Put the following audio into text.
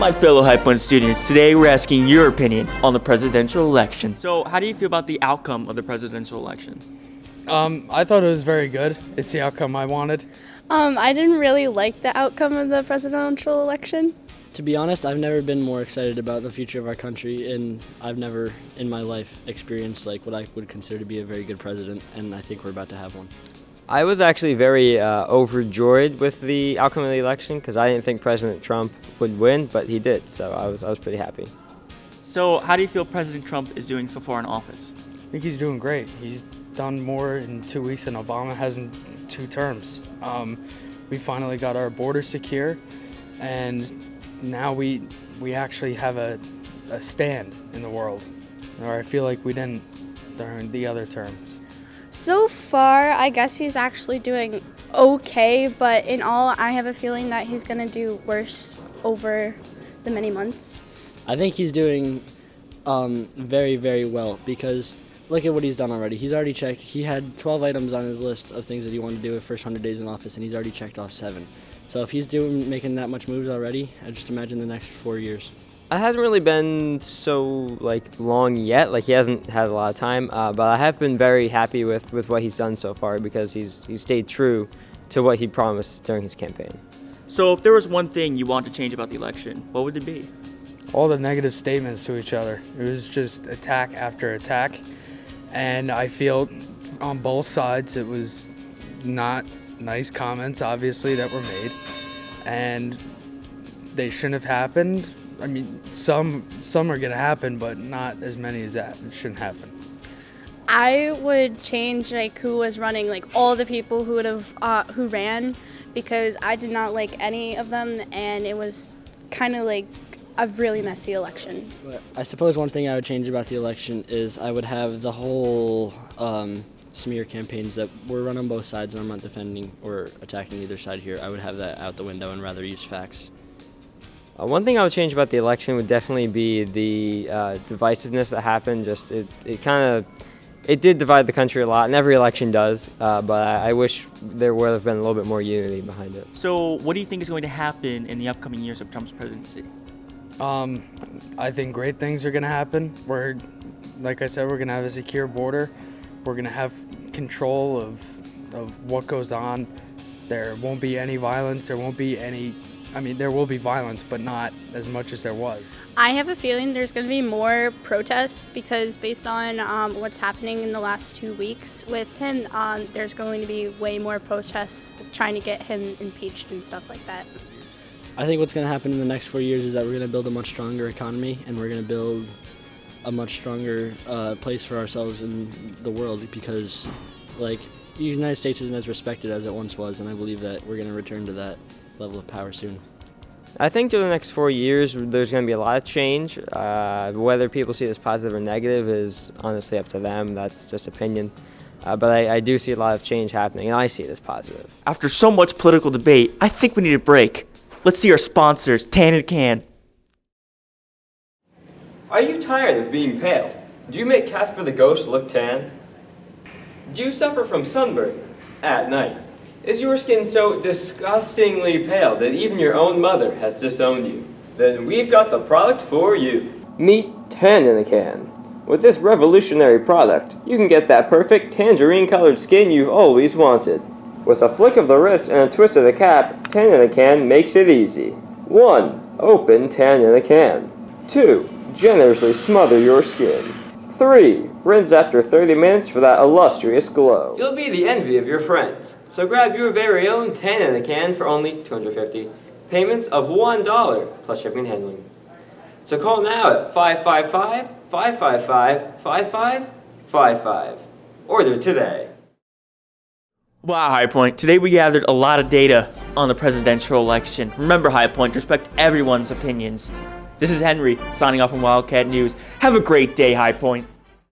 My fellow High Point students, today we're asking your opinion on the presidential election. So, how do you feel about the outcome of the presidential election? I thought it was very good. It's the outcome I wanted. I didn't really like the outcome of the presidential election. To be honest, I've never been more excited about the future of our country, and I've never in my life experienced like what I would consider to be a very good president, and I think we're about to have one. I was actually very overjoyed with the outcome of the election because I didn't think President Trump would win, but he did, so I was pretty happy. So, how do you feel President Trump is doing so far in office? I think he's doing great. He's done more in 2 weeks than Obama has in 2 terms. We finally got our border secure, and now we actually have a stand in the world, or I feel like we didn't during the other terms. So far, I guess he's actually doing okay, but in all, I have a feeling that he's going to do worse over the many months. I think he's doing very, very well because look at what he's done already. He's already checked. He had 12 items on his list of things that he wanted to do his first 100 days in office, and he's already checked off 7. So if he's making that much moves already, I just imagine the next 4 years. It hasn't really been so long yet. He hasn't had a lot of time, but I have been very happy with what he's done so far because he's stayed true to what he promised during his campaign. So, if there was one thing you want to change about the election, what would it be? All the negative statements to each other. It was just attack after attack, and I feel on both sides it was not nice comments, obviously, that were made, and they shouldn't have happened. I mean, some are going to happen, but not as many as that. It shouldn't happen. I would change who was running, all the people who ran, because I did not like any of them, and it was kind of a really messy election. But I suppose one thing I would change about the election is I would have the whole smear campaigns that were run on both sides, and I'm not defending or attacking either side here. I would have that out the window and rather use facts. One thing I would change about the election would definitely be the divisiveness that happened. It did divide the country a lot, and every election does, but I wish there would have been a little bit more unity behind it. So, what do you think is going to happen in the upcoming years of Trump's presidency? I think great things are going to happen. Like I said, we're going to have a secure border. We're going to have control of what goes on. There won't be any violence. There will be violence, but not as much as there was. I have a feeling there's going to be more protests because based on what's happening in the last 2 weeks with him, there's going to be way more protests trying to get him impeached and stuff like that. I think what's going to happen in the next 4 years is that we're going to build a much stronger economy, and we're going to build a much stronger place for ourselves in the world because, the United States isn't as respected as it once was, and I believe that we're going to return to that level of power soon. I think through the next 4 years, there's going to be a lot of change. Whether people see it as positive or negative is honestly up to them. That's just opinion. But I do see a lot of change happening, and I see it as positive. After so much political debate, I think we need a break. Let's see our sponsors, Tan and Can. Are you tired of being pale? Do you make Casper the Ghost look tan? Do you suffer from sunburn at night? Is your skin so disgustingly pale that even your own mother has disowned you? Then we've got the product for you. Meet Tan in a Can. With this revolutionary product, you can get that perfect tangerine-colored skin you've always wanted. With a flick of the wrist and a twist of the cap, Tan in a Can makes it easy. 1. Open Tan in a Can. 2. Generously smother your skin. 3. Rinse after 30 minutes for that illustrious glow. You'll be the envy of your friends. So grab your very own Tan in a Can for only $250. Payments of $1 plus shipping and handling. So call now at 555-555-5555. Order today. Wow, High Point. Today we gathered a lot of data on the presidential election. Remember, High Point, respect everyone's opinions. This is Henry, signing off from Wildcat News. Have a great day, High Point.